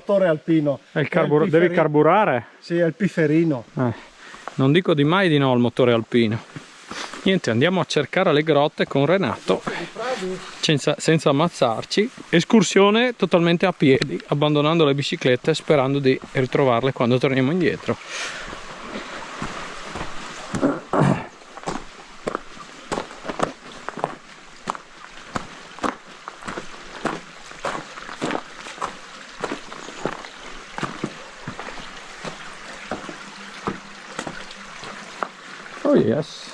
motore alpino. È il devi carburare? Sì, è il piferino. Non dico di mai di no al motore alpino. Niente, andiamo a cercare le grotte con Renato senza ammazzarci. Escursione totalmente a piedi, abbandonando le biciclette, sperando di ritrovarle quando torniamo indietro. Oh yes.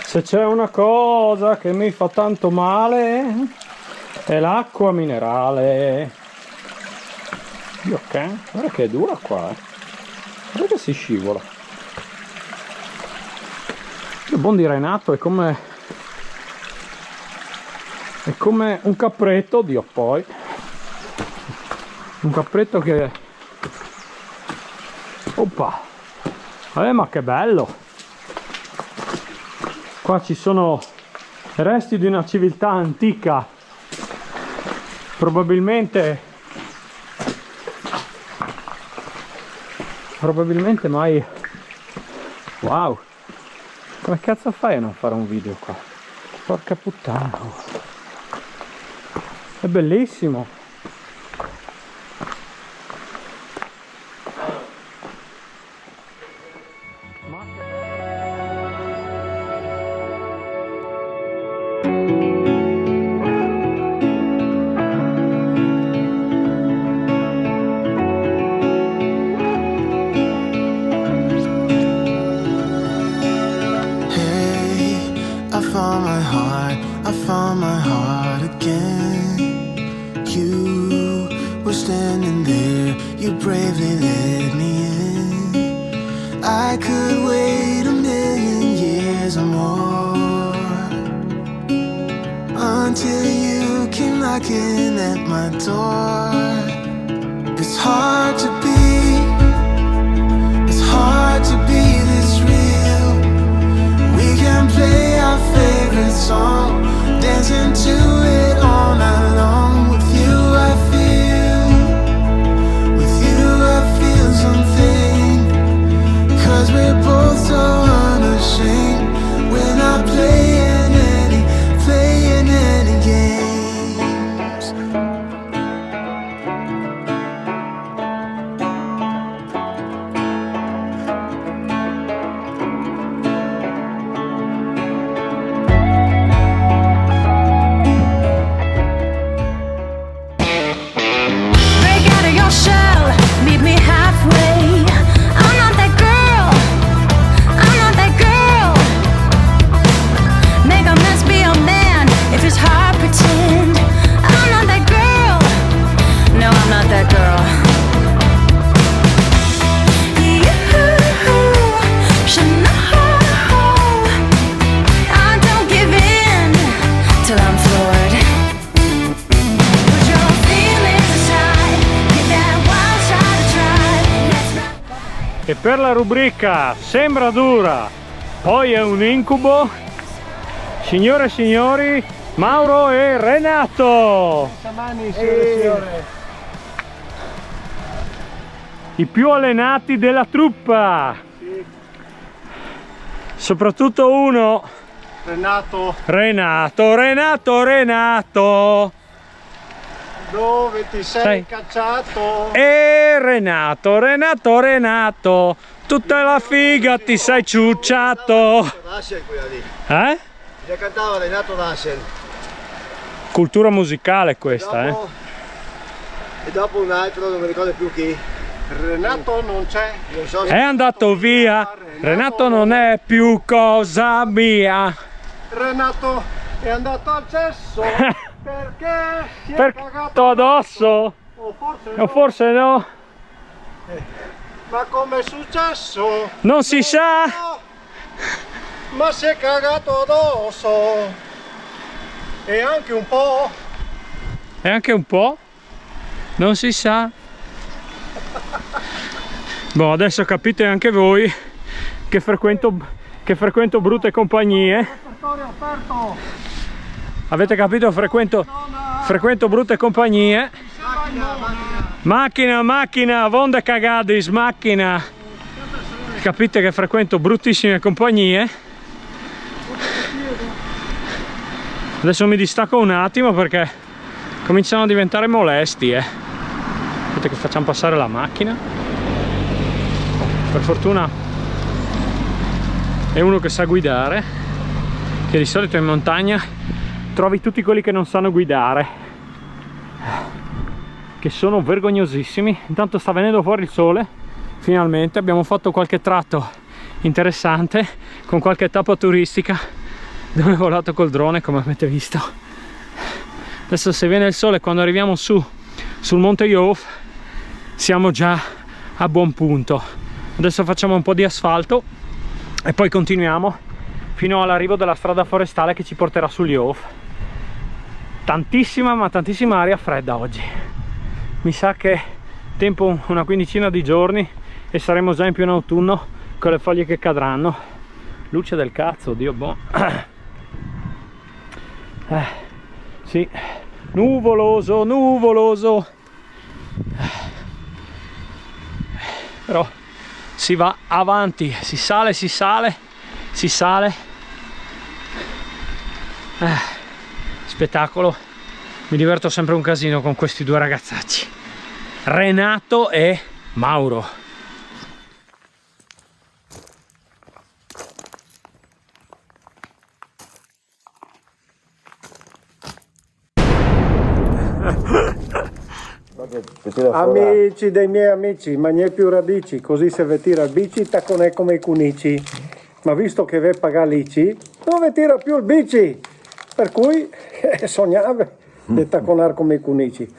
Se c'è una cosa che mi fa tanto male è l'acqua minerale. Ok, guarda che è dura qua, guarda che si scivola. Il buon di Renato è come un capretto, oddio, poi un capretto che oppa, ma che bello. Qua ci sono resti di una civiltà antica, probabilmente mai. Wow, come cazzo fai a non fare un video qua? Porca puttana, è bellissimo. I found my heart again. You were standing there, you bravely let me in. I could wait 1,000,000 years or more until you came knocking at my door. It's hard to be this real. We can play our favorite song, dancing to it all night long. With you I feel something, 'cause we're both so unashamed. We're not playing any games. E per la rubrica sembra dura, poi è un incubo, signore e signori, Mauro e Renato, i più allenati della truppa, sì. Soprattutto uno, Renato, dove ti sei cacciato? E Renato, tutta la figa ti sei ciucciato. Già cantava Renato Dassel. Cultura musicale questa, e dopo un altro, non mi ricordo più chi. Renato non c'è, non so se è andato via, Renato non è più cosa mia. Renato è andato al cesso. Perché si è cagato addosso? O forse no? Ma com'è successo? Non si sa! Ma si è cagato addosso! E anche un po'! Non si sa! Boh, adesso capite anche voi che frequento brutte compagnie. Avete capito? Frequento frequento brutte compagnie. Macchina, vonde cagadis, macchina. Capite che frequento bruttissime compagnie. Adesso mi distacco un attimo perché cominciano a diventare molesti, Aspetta che facciamo passare la macchina. Per fortuna è uno che sa guidare, che di solito in montagna trovi tutti quelli che non sanno guidare, che sono vergognosissimi. Intanto sta venendo fuori il sole, finalmente abbiamo fatto qualche tratto interessante con qualche tappa turistica dove ho volato col drone, come avete visto. Adesso se viene il sole, quando arriviamo su sul monte Yof, siamo già a buon punto. Adesso facciamo un po' di asfalto e poi continuiamo fino all'arrivo della strada forestale che ci porterà sul Yof. Tantissima, ma tantissima aria fredda oggi. Mi sa che tempo una quindicina di giorni e saremo già in pieno autunno con le foglie che cadranno. Luce del cazzo, Dio boh. Sì, nuvoloso. Però si va avanti, si sale. Spettacolo. Mi diverto sempre un casino con questi due ragazzacci, Renato e Mauro. Amici dei miei amici, ma ne più radici, così se vi tira il bici tacconè come i cunici. Ma visto che ve paga l'ICI, non vi tira più il bici. Per cui sognave di tacconar come i cunici.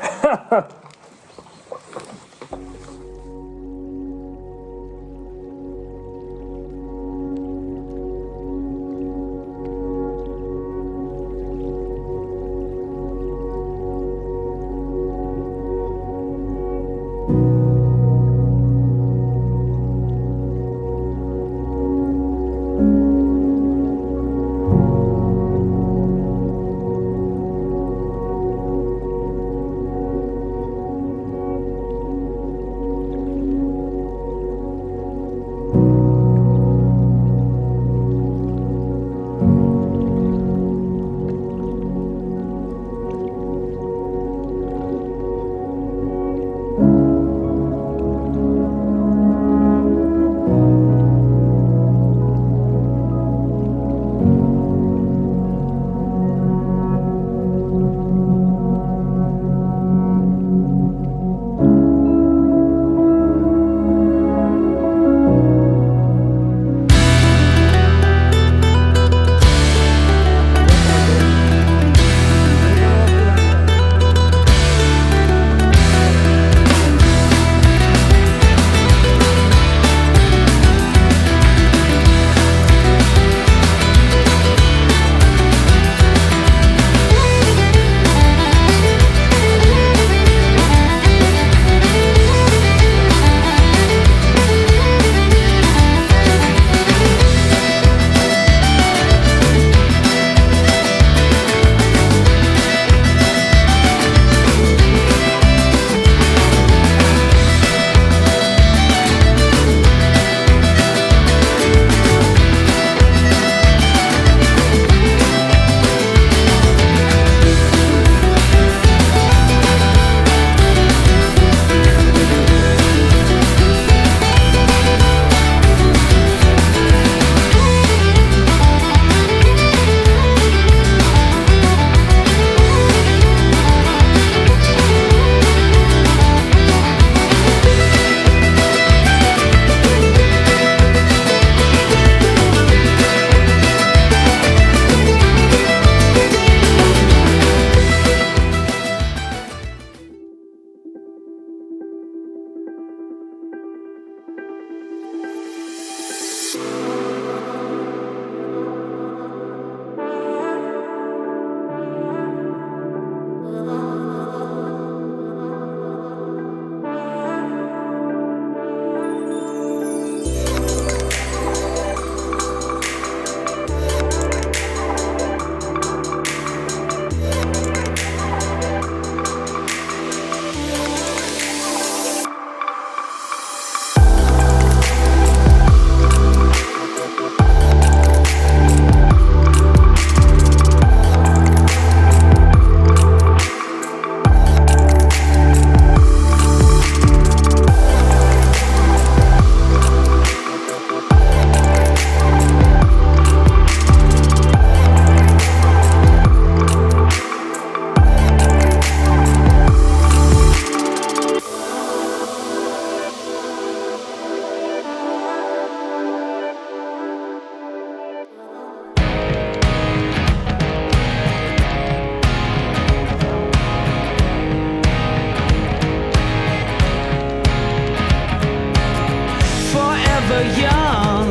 forever young?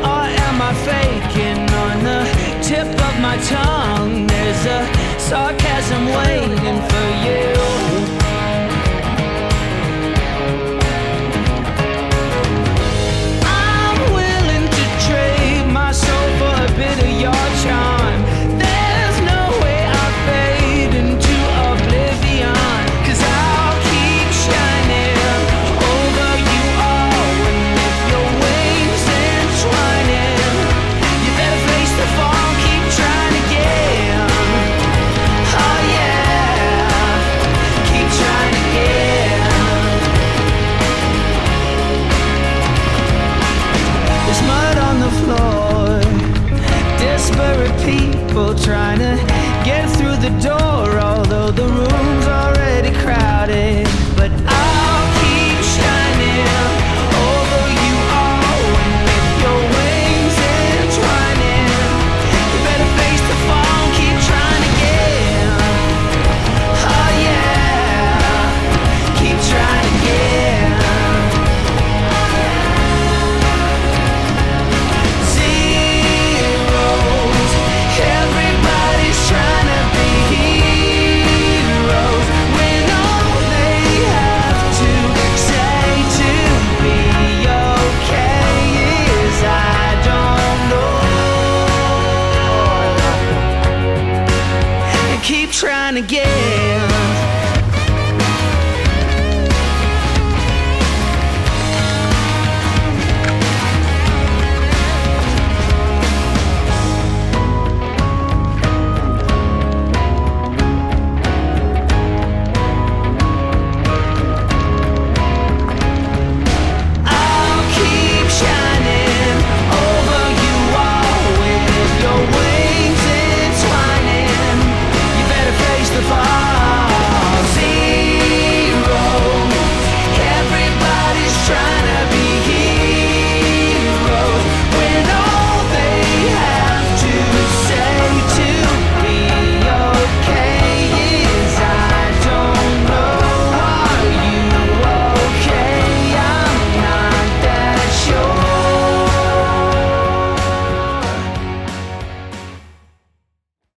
Or am I faking on the tip of my tongue? There's a sarcasm waiting